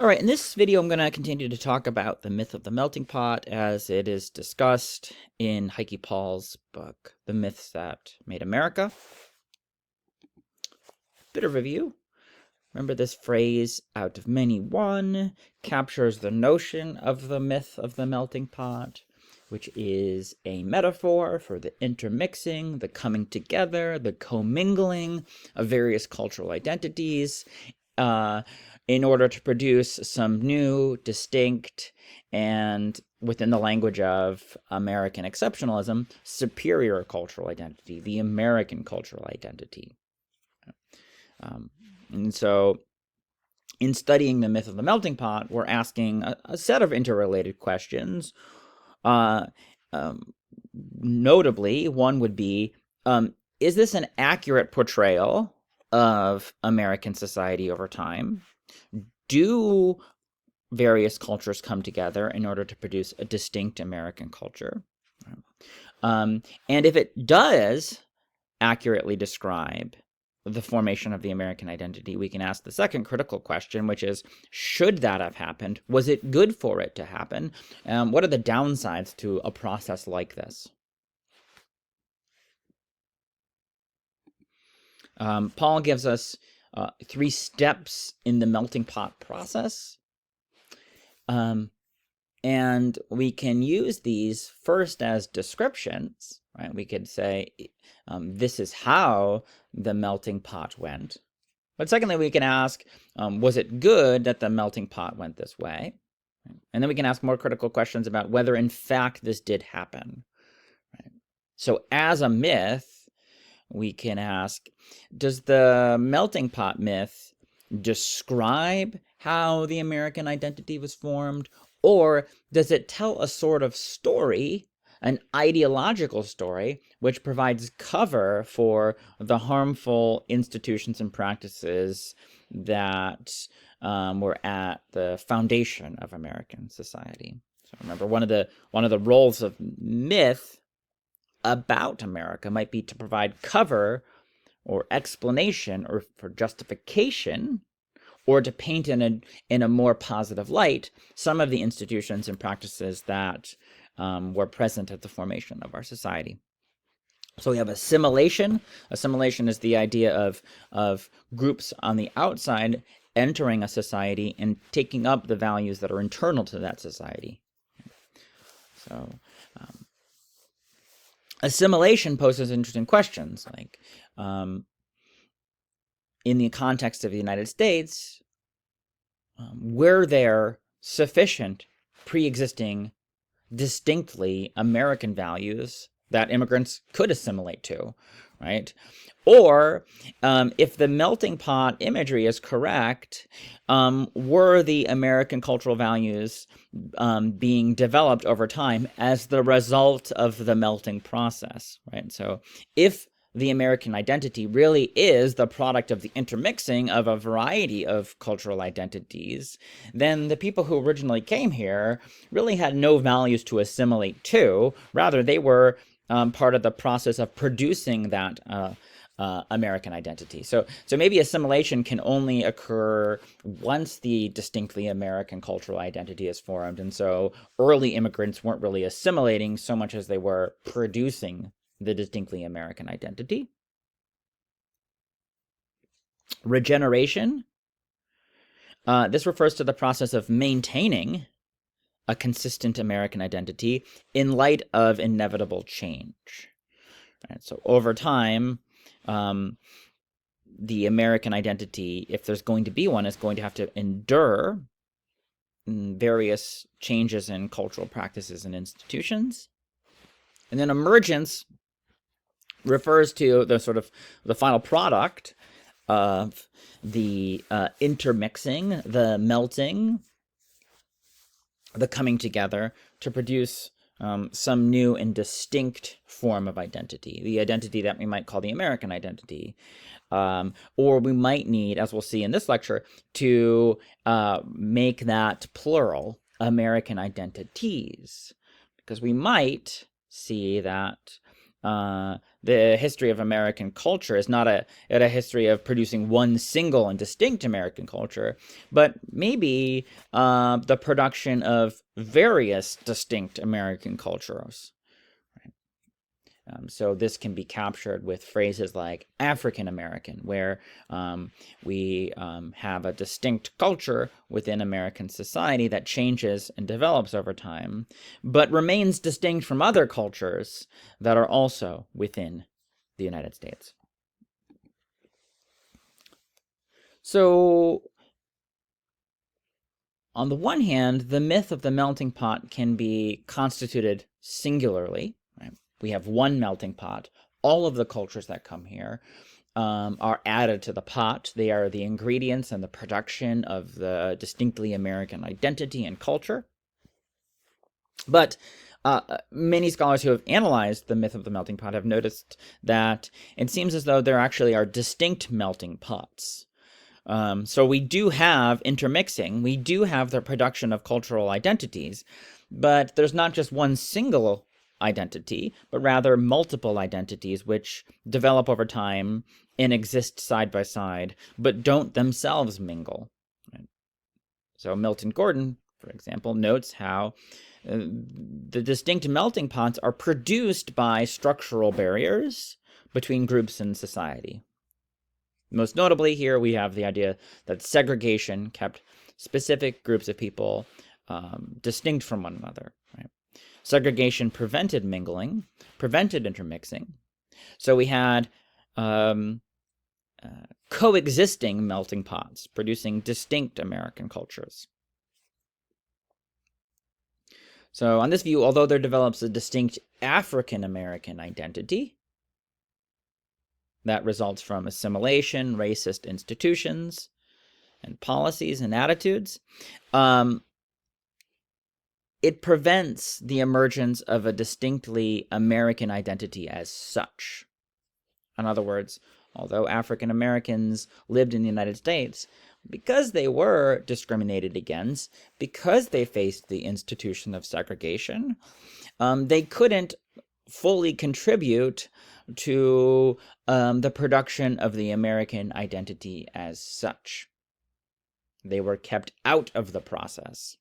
All right, in this video, I'm going to continue to talk about the myth of the melting pot as it is discussed in Heike Paul's book, The Myths That Made America. Bit of review. Remember, this phrase, out of many one, captures the notion of the myth of the melting pot, which is a metaphor for the intermixing, the coming together, the commingling of various cultural identities in order to produce some new, distinct, and, within the language of American exceptionalism, superior cultural identity, the American cultural identity. And so, in studying the myth of the melting pot, we're asking a set of interrelated questions. Notably, one would be, is this an accurate portrayal of American society over time? Do various cultures come together in order to produce a distinct American culture? And if it does accurately describe the formation of the American identity, we can ask the second critical question, which is, should that have happened? Was it good for it to happen? What are the downsides to a process like this? Paul gives us 3 steps in the melting pot process. And we can use these first as descriptions, right? We could say, this is how the melting pot went. But secondly, we can ask, was it good that the melting pot went this way? And then we can ask more critical questions about whether, in fact, this did happen. Right? So as a myth, we can ask, does the melting pot myth describe how the American identity was formed? Or does it tell a sort of story, an ideological story, which provides cover for the harmful institutions and practices that were at the foundation of American society? So remember, one of the roles of myth about America might be to provide cover or explanation or for justification, or to paint in a more positive light some of the institutions and practices that were present at the formation of our society. So we have assimilation. Assimilation is the idea of groups on the outside entering a society and taking up the values that are internal to that society. So assimilation poses interesting questions, like, in the context of the United States, were there sufficient pre-existing, distinctly American values that immigrants could assimilate to, right? Or, if the melting pot imagery is correct, were the American cultural values being developed over time as the result of the melting process, right? So if the American identity really is the product of the intermixing of a variety of cultural identities, then the people who originally came here really had no values to assimilate to. Rather, they were part of the process of producing that American identity. So maybe assimilation can only occur once the distinctly American cultural identity is formed. And so early immigrants weren't really assimilating so much as they were producing the distinctly American identity. Regeneration. This refers to the process of maintaining a consistent American identity in light of inevitable change. Right? So over time, the American identity, if there's going to be one, is going to have to endure various changes in cultural practices and institutions. And then emergence refers to the sort of the final product of the intermixing, the melting, the coming together to produce some new and distinct form of identity, the identity that we might call the American identity. Or we might need, as we'll see in this lecture, to make that plural, American identities, because we might see that the history of American culture is not a history of producing one single and distinct American culture, but maybe the production of various distinct American cultures. So this can be captured with phrases like African American, where we have a distinct culture within American society that changes and develops over time, but remains distinct from other cultures that are also within the United States. So on the one hand, the myth of the melting pot can be constituted singularly. We have one melting pot. All of the cultures that come here are added to the pot. They are the ingredients and the production of the distinctly American identity and culture. But many scholars who have analyzed the myth of the melting pot have noticed that it seems as though there actually are distinct melting pots. So we do have intermixing. We do have the production of cultural identities, but there's not just one single identity, but rather multiple identities which develop over time and exist side by side, but don't themselves mingle. Right? So Milton Gordon, for example, notes how the distinct melting pots are produced by structural barriers between groups in society. Most notably here, we have the idea that segregation kept specific groups of people distinct from one another. Right? Segregation prevented mingling, prevented intermixing. So we had coexisting melting pots producing distinct American cultures. So on this view, although there develops a distinct African American identity that results from assimilation, racist institutions, and policies and attitudes, it prevents the emergence of a distinctly American identity as such. In other words, although African Americans lived in the United States, because they were discriminated against, because they faced the institution of segregation, they couldn't fully contribute to the production of the American identity as such. They were kept out of the process.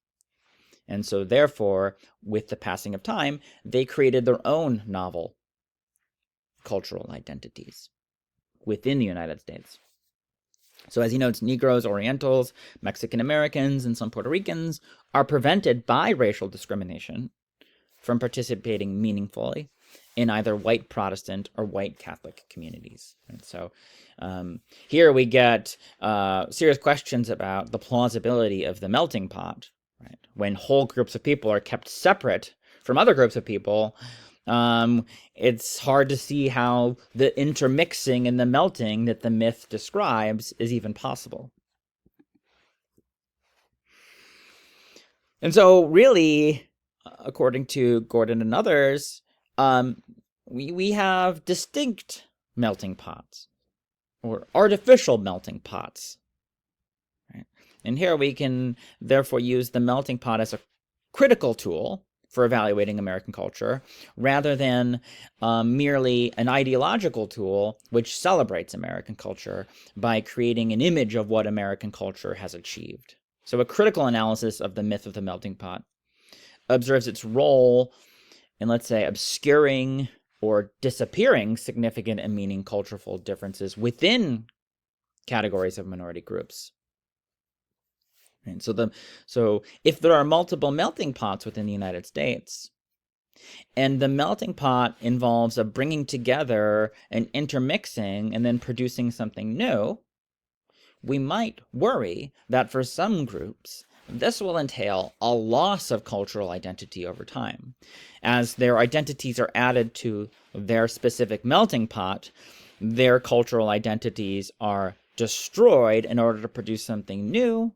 And so therefore, with the passing of time, they created their own novel cultural identities within the United States. So as he notes, Negroes, Orientals, Mexican Americans, and some Puerto Ricans are prevented by racial discrimination from participating meaningfully in either white Protestant or white Catholic communities. And so here we get serious questions about the plausibility of the melting pot. Right? When whole groups of people are kept separate from other groups of people, it's hard to see how the intermixing and the melting that the myth describes is even possible. And so really, according to Gordon and others, we have distinct melting pots, or artificial melting pots. Right? And here we can therefore use the melting pot as a critical tool for evaluating American culture, rather than merely an ideological tool which celebrates American culture by creating an image of what American culture has achieved. So a critical analysis of the myth of the melting pot observes its role in, let's say, obscuring or disappearing significant and meaningful cultural differences within categories of minority groups. And so if there are multiple melting pots within the United States, and the melting pot involves a bringing together and intermixing and then producing something new, we might worry that for some groups, this will entail a loss of cultural identity over time. As their identities are added to their specific melting pot, their cultural identities are destroyed in order to produce something new,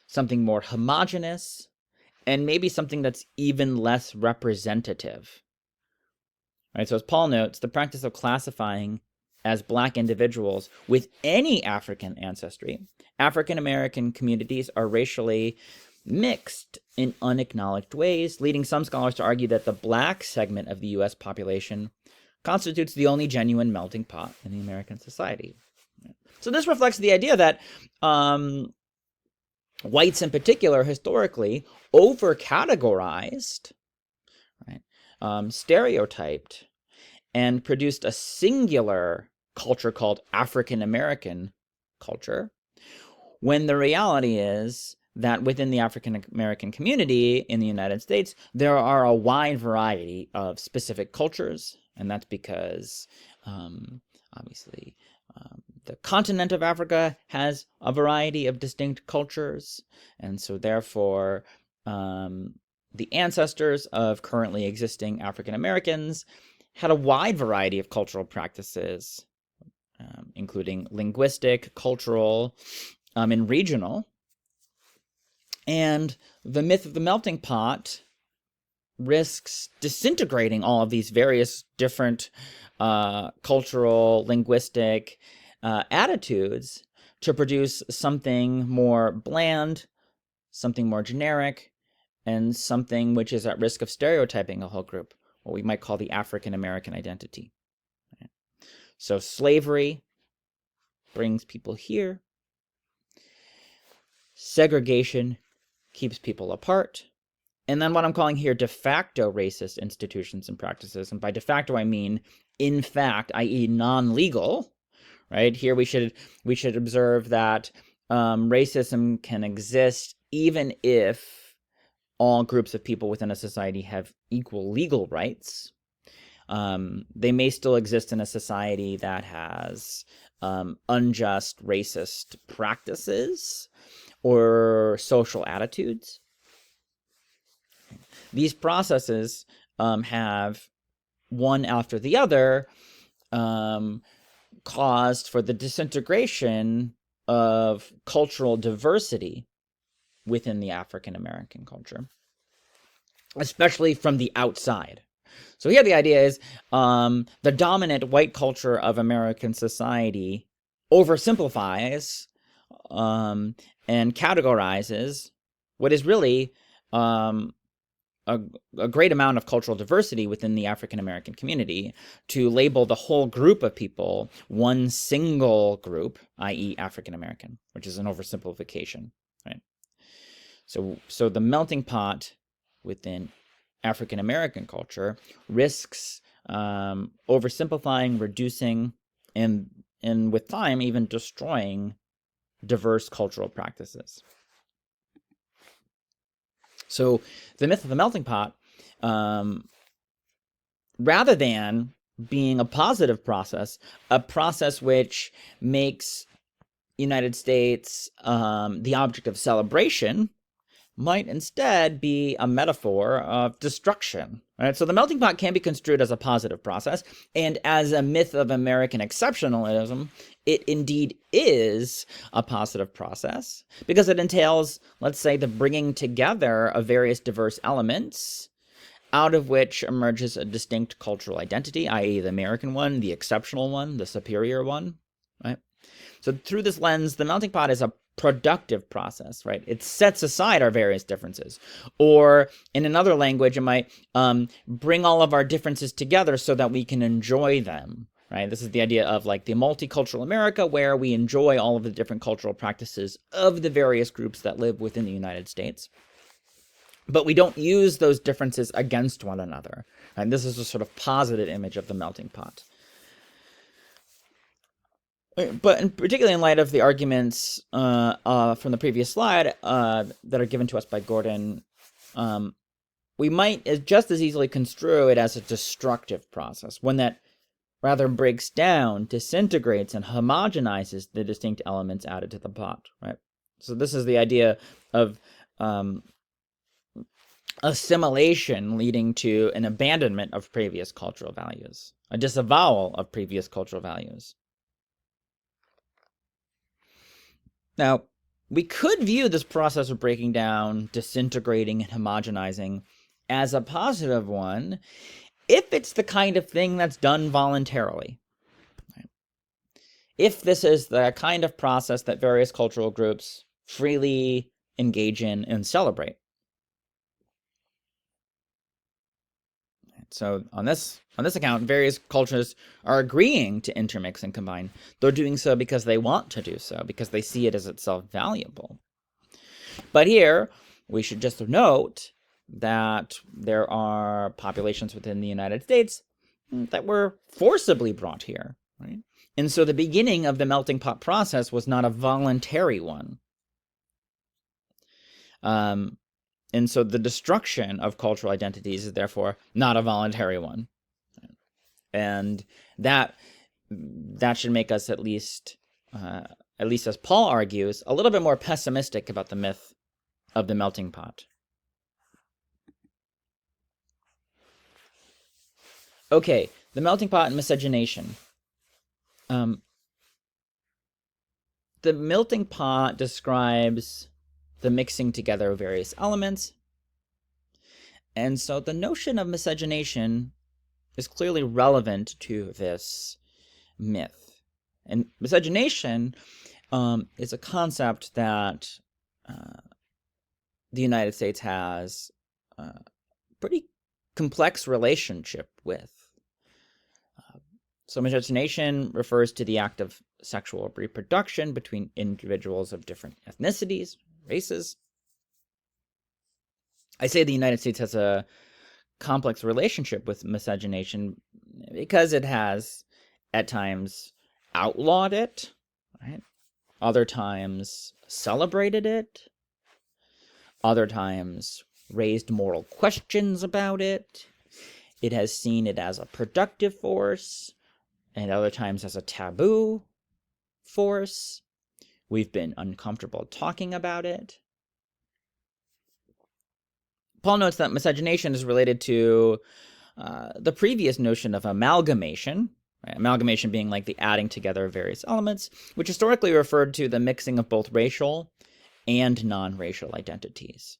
something more homogeneous, and maybe something that's even less representative. Right, so as Paul notes, the practice of classifying as Black individuals with any African ancestry, African American communities are racially mixed in unacknowledged ways, leading some scholars to argue that the Black segment of the U.S. population constitutes the only genuine melting pot in the American society. So this reflects the idea that whites in particular historically over-categorized, right, stereotyped, and produced a singular culture called African American culture, when the reality is that within the African American community in the United States, there are a wide variety of specific cultures, and that's because obviously the continent of Africa has a variety of distinct cultures, and so therefore the ancestors of currently existing African Americans had a wide variety of cultural practices, including linguistic, cultural, and regional. And the myth of the melting pot risks disintegrating all of these various different cultural, linguistic attitudes to produce something more bland, something more generic, and something which is at risk of stereotyping a whole group, what we might call the African American identity. So slavery brings people here. Segregation keeps people apart. And then what I'm calling here de facto racist institutions and practices, and by de facto I mean in fact, i.e. non-legal, right? Here we should observe that racism can exist even if all groups of people within a society have equal legal rights. They may still exist in a society that has unjust racist practices or social attitudes. These processes have, one after the other, caused for the disintegration of cultural diversity within the African American culture, especially from the outside. So here the idea is the dominant white culture of American society oversimplifies and categorizes what is really a great amount of cultural diversity within the African American community to label the whole group of people one single group, i.e. African American, which is an oversimplification, right? So the melting pot within African American culture risks oversimplifying, reducing, and with time even destroying diverse cultural practices. So the myth of the melting pot, rather than being a positive process, a process which makes United States the object of celebration, might instead be a metaphor of destruction. Right? So the melting pot can be construed as a positive process, and as a myth of American exceptionalism, it indeed is a positive process, because it entails, let's say, the bringing together of various diverse elements, out of which emerges a distinct cultural identity, i.e. the American one, the exceptional one, the superior one, right? So through this lens, the melting pot is a productive process, right? It sets aside our various differences. Or in another language, it might bring all of our differences together so that we can enjoy them, right? This is the idea of like the multicultural America, where we enjoy all of the different cultural practices of the various groups that live within the United States. But we don't use those differences against one another. And this is a sort of positive image of the melting pot. But particularly in light of the arguments from the previous slide that are given to us by Gordon, we might just as easily construe it as a destructive process, one that rather breaks down, disintegrates, and homogenizes the distinct elements added to the pot, right? So this is the idea of assimilation leading to an abandonment of previous cultural values, a disavowal of previous cultural values. Now, we could view this process of breaking down, disintegrating, and homogenizing as a positive one if it's the kind of thing that's done voluntarily. Right? If this is the kind of process that various cultural groups freely engage in and celebrate. So on this account, various cultures are agreeing to intermix and combine. They're doing so because they want to do so, because they see it as itself valuable. But here, we should just note that there are populations within the United States that were forcibly brought here, right? And so the beginning of the melting pot process was not a voluntary one. And so the destruction of cultural identities is therefore not a voluntary one. And that should make us at least as Paul argues, a little bit more pessimistic about the myth of the melting pot. Okay, the melting pot and miscegenation. The melting pot describes the mixing together of various elements. And so the notion of miscegenation is clearly relevant to this myth. And miscegenation is a concept that the United States has a pretty complex relationship with. So miscegenation refers to the act of sexual reproduction between individuals of different ethnicities, races. I say the United States has a complex relationship with miscegenation because it has at times outlawed it, right? Other times celebrated it, other times raised moral questions about it. It has seen it as a productive force, and other times as a taboo force. We've been uncomfortable talking about it. Paul notes that miscegenation is related to the previous notion of amalgamation, right? Amalgamation being like the adding together of various elements, which historically referred to the mixing of both racial and non-racial identities.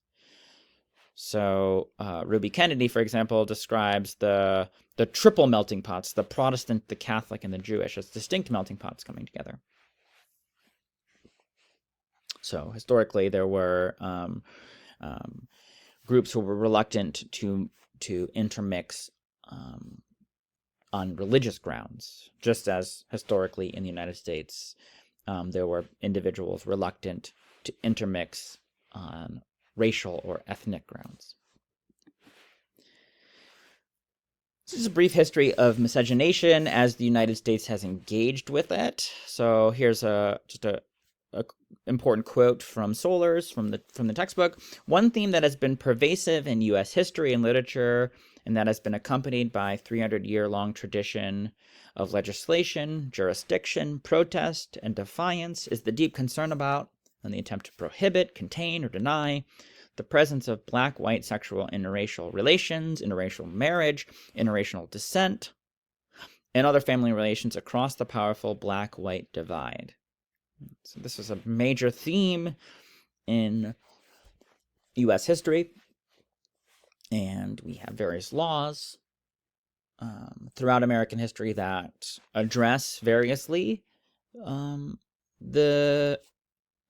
So Ruby Kennedy, for example, describes the triple melting pots, the Protestant, the Catholic, and the Jewish, as distinct melting pots coming together. So historically, there were groups who were reluctant to intermix on religious grounds, just as historically in the United States, there were individuals reluctant to intermix on racial or ethnic grounds. This is a brief history of miscegenation as the United States has engaged with it. So here's just a important quote from Solers from the textbook. One theme that has been pervasive in U.S. history and literature, and that has been accompanied by 300-year-long tradition of legislation, jurisdiction, protest, and defiance, is the deep concern about and the attempt to prohibit, contain, or deny the presence of black-white sexual interracial relations, interracial marriage, interracial descent, and other family relations across the powerful black-white divide. So this is a major theme in U.S. history, and we have various laws throughout American history that address variously the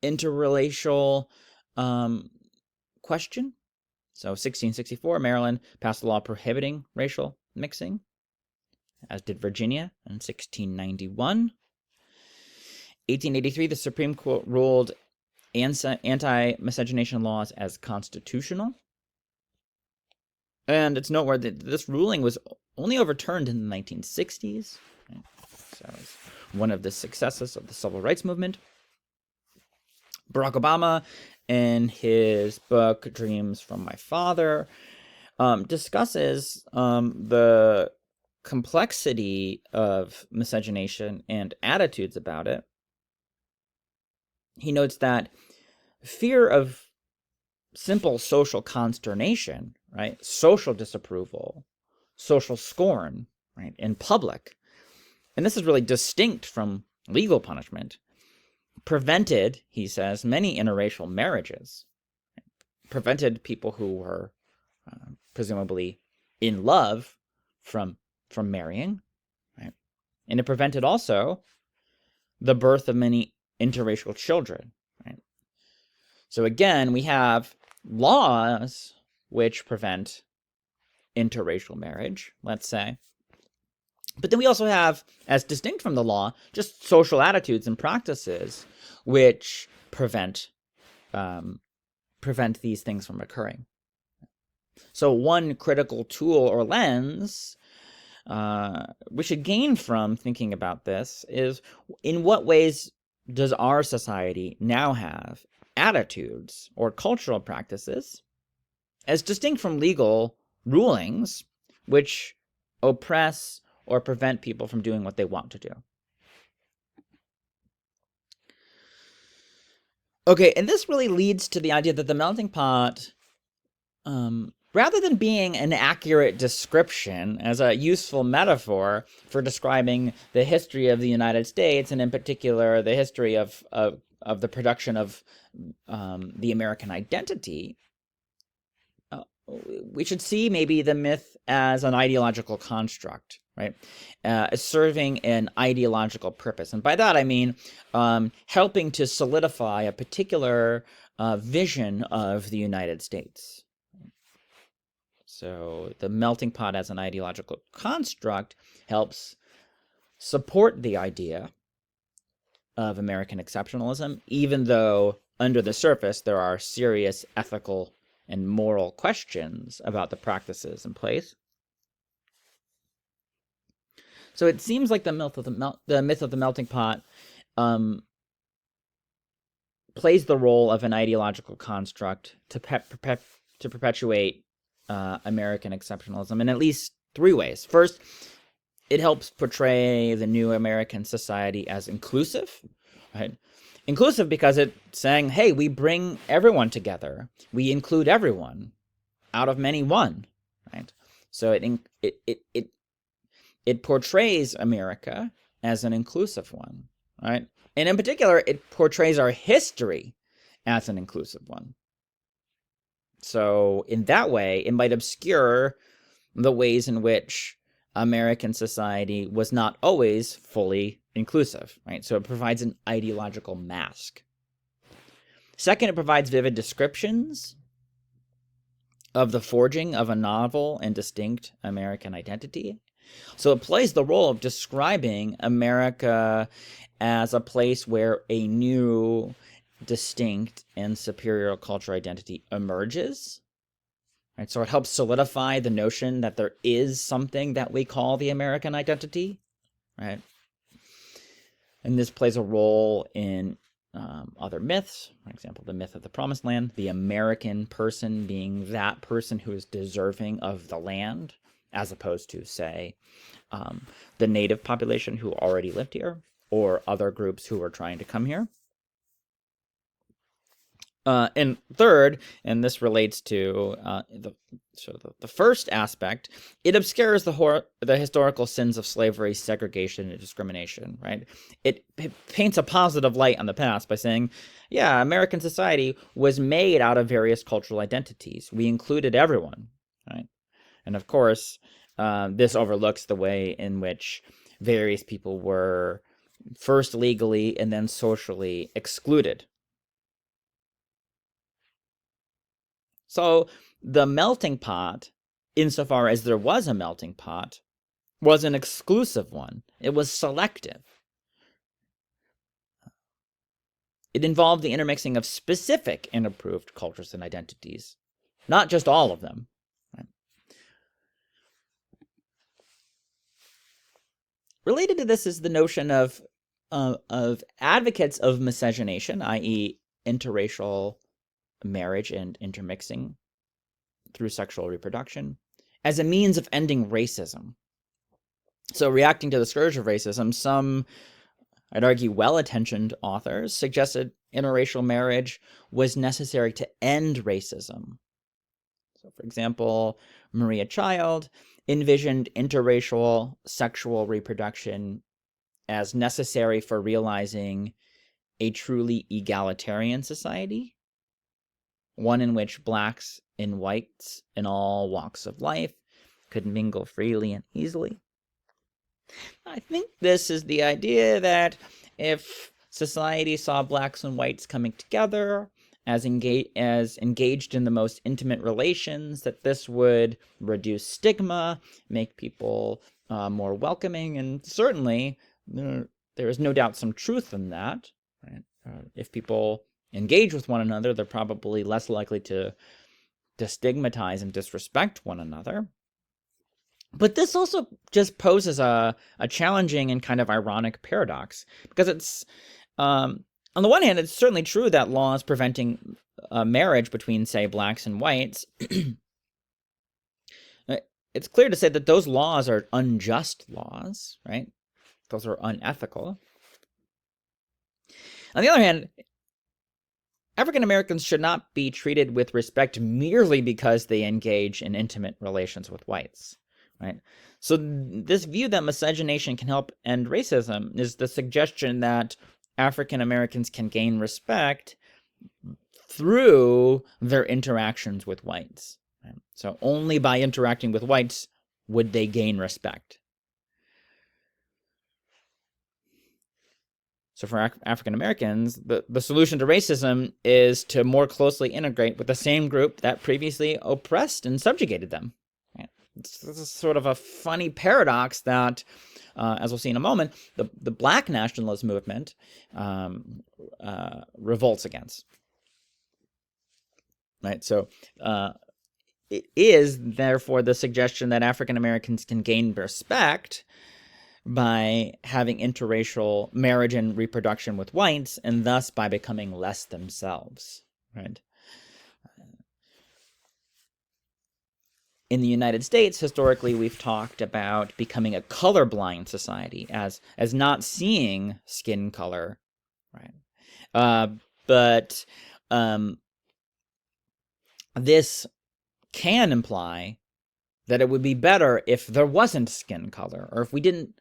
interracial question. So 1664, Maryland passed a law prohibiting racial mixing, as did Virginia in 1691. 1883, the Supreme Court ruled anti-miscegenation laws as constitutional. And it's noteworthy that this ruling was only overturned in the 1960s. So it's one of the successes of the civil rights movement. Barack Obama, in his book Dreams from My Father, discusses the complexity of miscegenation and attitudes about it. He notes that fear of simple social consternation, right, social disapproval, social scorn, right, in public, and this is really distinct from legal punishment, prevented, he says, many interracial marriages, prevented people who were presumably in love from marrying, right? And it prevented also the birth of many interracial children, right? So again, we have laws which prevent interracial marriage, let's say. But then we also have, as distinct from the law, just social attitudes and practices which prevent these things from occurring. So one critical tool or lens we should gain from thinking about this is, in what ways does our society now have attitudes or cultural practices, as distinct from legal rulings, which oppress or prevent people from doing what they want to do? Okay, and this really leads to the idea that the melting pot, rather than being an accurate description as a useful metaphor for describing the history of the United States, and in particular the history of the production of the American identity, we should see maybe the myth as an ideological construct, right? Serving an ideological purpose. And by that I mean helping to solidify a particular vision of the United States. So the melting pot as an ideological construct helps support the idea of American exceptionalism, even though under the surface there are serious ethical and moral questions about the practices in place. So it seems like the myth of the melting pot plays the role of an ideological construct to perpetuate American exceptionalism in at least three ways. First, it helps portray the new American society as inclusive, right? Inclusive because it's saying, hey, we bring everyone together. We include everyone. Out of many, one, right? So it portrays America as an inclusive one, right? And in particular, it portrays our history as an inclusive one. So in that way, it might obscure the ways in which American society was not always fully inclusive, right? So it provides an ideological mask. Second, it provides vivid descriptions of the forging of a novel and distinct American identity. So it plays the role of describing America as a place where a new, distinct, and superior cultural identity emerges. Right? So it helps solidify the notion that there is something that we call the American identity, right? And this plays a role in other myths. For example, the myth of the Promised Land, the American person being that person who is deserving of the land, as opposed to, say, the native population who already lived here, or other groups who were trying to come here. And third, and this relates to the first aspect, it obscures the historical sins of slavery, segregation, and discrimination, right? It paints a positive light on the past by saying, yeah, American society was made out of various cultural identities. We included everyone, right? And of course, this overlooks the way in which various people were first legally and then socially excluded. So the melting pot, insofar as there was a melting pot, was an exclusive one. It was selective. It involved the intermixing of specific and approved cultures and identities, not just all of them. Right? Related to this is the notion of advocates of miscegenation, i.e. interracial marriage and intermixing through sexual reproduction, as a means of ending racism. So reacting to the scourge of racism, some, I'd argue, well-intentioned authors suggested interracial marriage was necessary to end racism. So for example, Maria Child envisioned interracial sexual reproduction as necessary for realizing a truly egalitarian society, one in which blacks and whites in all walks of life could mingle freely and easily. I think this is the idea that if society saw blacks and whites coming together as engaged in the most intimate relations, that this would reduce stigma, make people more welcoming, and certainly there is no doubt some truth in that. Right? If people engage with one another, they're probably less likely to stigmatize and disrespect one another. But this also just poses a challenging and kind of ironic paradox, because it's, on the one hand, it's certainly true that laws preventing marriage between, say, blacks and whites, it's clear to say that those laws are unjust laws, right? Those are unethical. On the other hand, African Americans should not be treated with respect merely because they engage in intimate relations with whites, right? So this view that miscegenation can help end racism is the suggestion that African Americans can gain respect through their interactions with whites. Right? So only by interacting with whites would they gain respect. So for African Americans, the solution to racism is to more closely integrate with the same group that previously oppressed and subjugated them. Right? This is sort of a funny paradox that, as we'll see in a moment, the Black nationalist movement revolts against. Right? So it is, therefore, the suggestion that African Americans can gain respect by having interracial marriage and reproduction with whites, and thus by becoming less themselves, right? In the United States, historically, we've talked about becoming a colorblind society as not seeing skin color, right? But this can imply that it would be better if there wasn't skin color, or if we didn't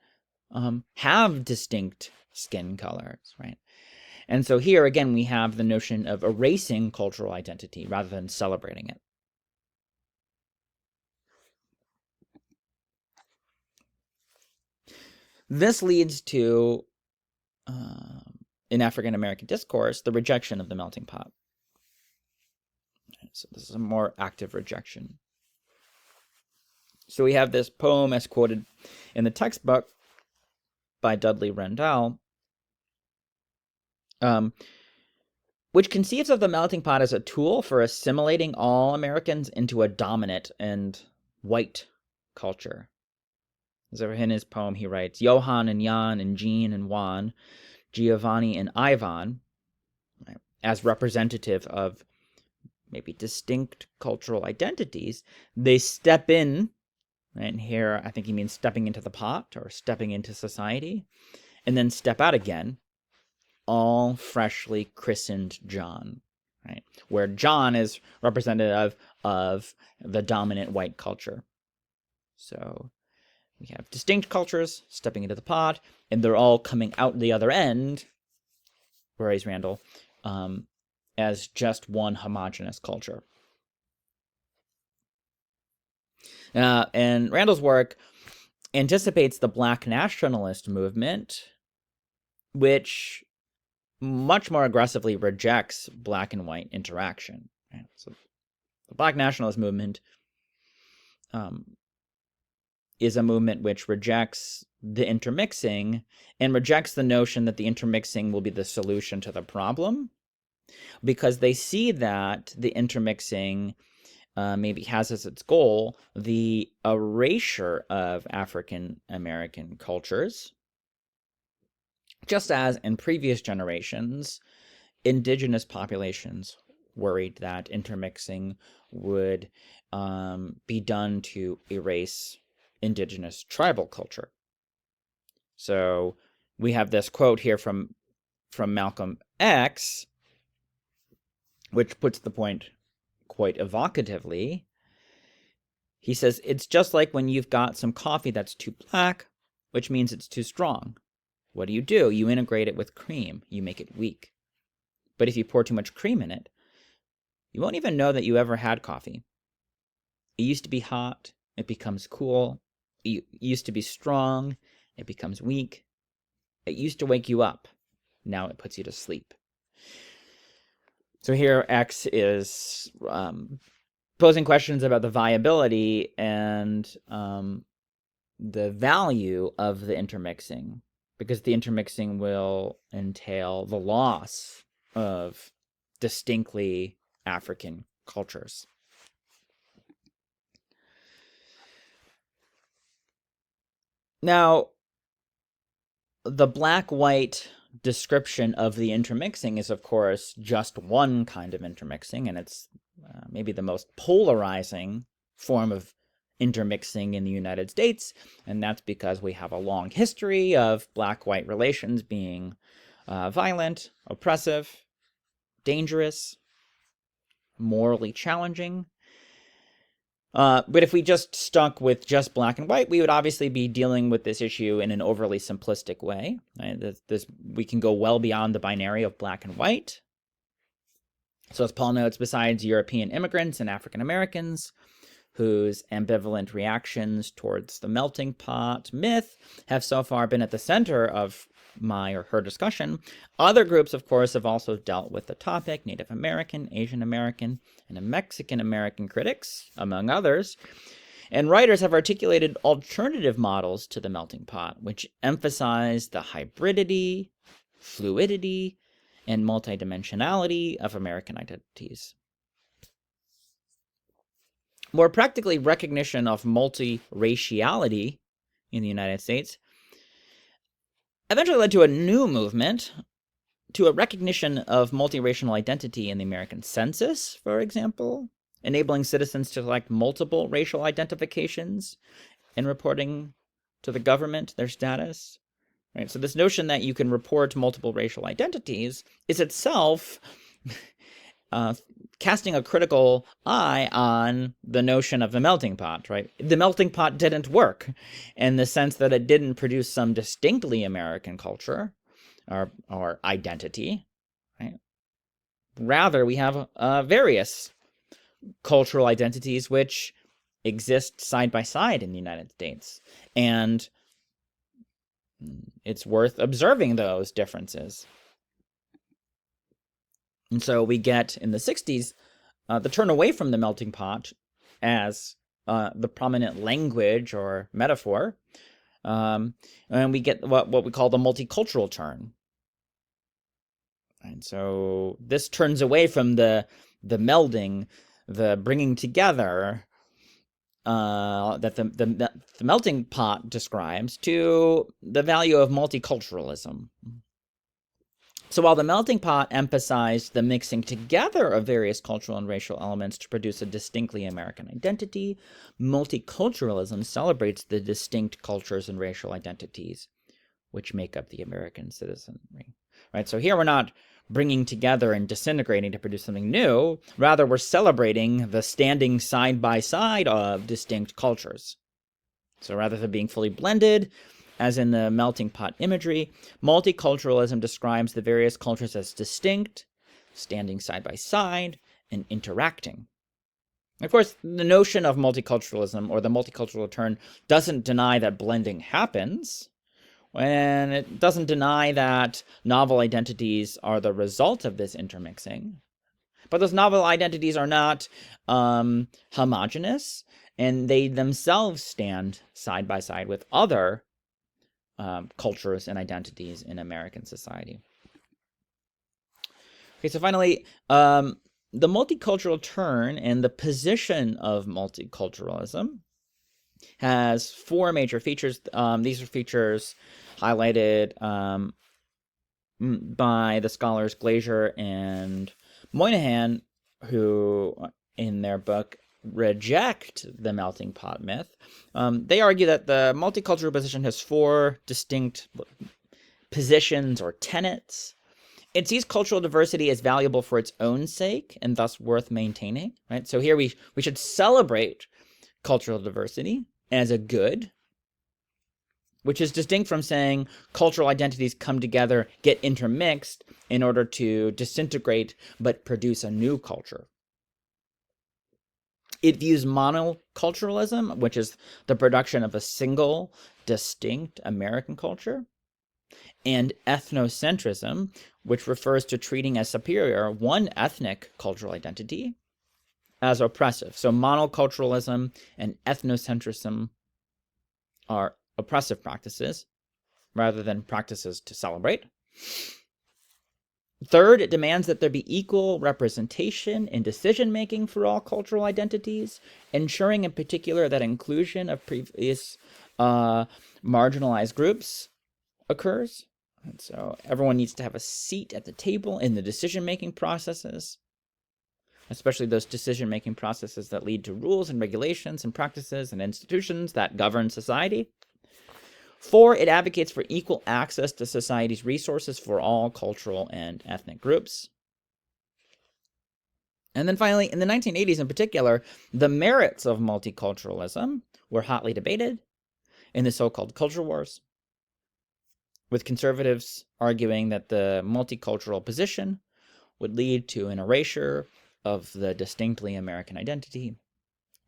have distinct skin colors, right? And so here, again, we have the notion of erasing cultural identity rather than celebrating it. This leads to, in African American discourse, the rejection of the melting pot. So this is a more active rejection. So we have this poem as quoted in the textbook by Dudley Rendell, which conceives of the melting pot as a tool for assimilating all Americans into a dominant and white culture. So in his poem, he writes, Johann and Jan and Jean and Juan, Giovanni and Ivan, right, as representative of maybe distinct cultural identities, they step in, and here I think he means stepping into the pot or stepping into society, and then step out again, all freshly christened John, right? Where John is representative of the dominant white culture. So we have distinct cultures stepping into the pot, and they're all coming out the other end, worries Randall, as just one homogeneous culture. And Randall's work anticipates the Black nationalist movement, which much more aggressively rejects black and white interaction. Right? So the Black nationalist movement is a movement which rejects the intermixing and rejects the notion that the intermixing will be the solution to the problem, because they see that the intermixing maybe has as its goal the erasure of African American cultures, just as in previous generations, indigenous populations worried that intermixing would be done to erase indigenous tribal culture. So we have this quote here from Malcolm X, which puts the point quite evocatively. He says, it's just like when you've got some coffee that's too black, which means it's too strong. What do? You integrate it with cream. You make it weak. But if you pour too much cream in it, you won't even know that you ever had coffee. It used to be hot. It becomes cool. It used to be strong. It becomes weak. It used to wake you up. Now it puts you to sleep. So here X is posing questions about the viability and the value of the intermixing, because the intermixing will entail the loss of distinctly African cultures. Now, the black-white description of the intermixing is, of course, just one kind of intermixing, and it's maybe the most polarizing form of intermixing in the United States, and that's because we have a long history of black-white relations being violent, oppressive, dangerous, morally challenging. But if we just stuck with just black and white, we would obviously be dealing with this issue in an overly simplistic way. Right? We can go well beyond the binary of black and white. So as Paul notes, besides European immigrants and African Americans, whose ambivalent reactions towards the melting pot myth have so far been at the center of my or her discussion, other groups, of course, have also dealt with the topic: Native American, Asian American, and Mexican American critics, among others. And writers have articulated alternative models to the melting pot, which emphasize the hybridity, fluidity, and multidimensionality of American identities. More practically, recognition of multiraciality in the United States eventually led to a new movement, to a recognition of multiracial identity in the American census, for example, enabling citizens to select multiple racial identifications in reporting to the government their status. Right? So this notion that you can report multiple racial identities is itself casting a critical eye on the notion of the melting pot, right? The melting pot didn't work in the sense that it didn't produce some distinctly American culture or identity, right? Rather, we have various cultural identities which exist side by side in the United States. And it's worth observing those differences. And so we get, in the 60s, the turn away from the melting pot as the prominent language or metaphor, and we get what we call the multicultural turn. And so this turns away from the melding, the bringing together that the melting pot describes, to the value of multiculturalism. So while the melting pot emphasized the mixing together of various cultural and racial elements to produce a distinctly American identity, multiculturalism celebrates the distinct cultures and racial identities which make up the American citizenry. Right? So here we're not bringing together and disintegrating to produce something new. Rather, we're celebrating the standing side by side of distinct cultures. So rather than being fully blended, as in the melting pot imagery, multiculturalism describes the various cultures as distinct, standing side by side, and interacting. Of course, the notion of multiculturalism, or the multicultural turn, doesn't deny that blending happens, and it doesn't deny that novel identities are the result of this intermixing. But those novel identities are not homogeneous, and they themselves stand side by side with other cultures and identities in American society. Okay, so finally, the multicultural turn and the position of multiculturalism has four major features. These are features highlighted by the scholars Glaser and Moynihan, who, in their book, reject the melting pot myth. They argue that the multicultural position has four distinct positions or tenets. It sees cultural diversity as valuable for its own sake and thus worth maintaining. Right? So here we should celebrate cultural diversity as a good, which is distinct from saying cultural identities come together, get intermixed in order to disintegrate but produce a new culture. It views monoculturalism, which is the production of a single, distinct American culture, and ethnocentrism, which refers to treating as superior one ethnic cultural identity as oppressive. So monoculturalism and ethnocentrism are oppressive practices rather than practices to celebrate. Third, it demands that there be equal representation in decision-making for all cultural identities, ensuring in particular that inclusion of previous marginalized groups occurs. And so everyone needs to have a seat at the table in the decision-making processes, especially those decision-making processes that lead to rules and regulations and practices and institutions that govern society. 4, it advocates for equal access to society's resources for all cultural and ethnic groups. And then finally, in the 1980s in particular, the merits of multiculturalism were hotly debated in the so-called culture wars, with conservatives arguing that the multicultural position would lead to an erasure of the distinctly American identity.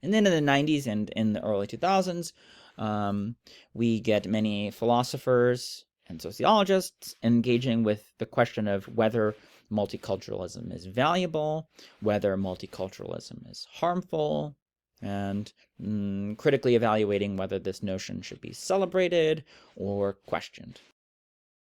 And then in the 90s and in the early 2000s, we get many philosophers and sociologists engaging with the question of whether multiculturalism is valuable, whether multiculturalism is harmful, and critically evaluating whether this notion should be celebrated or questioned.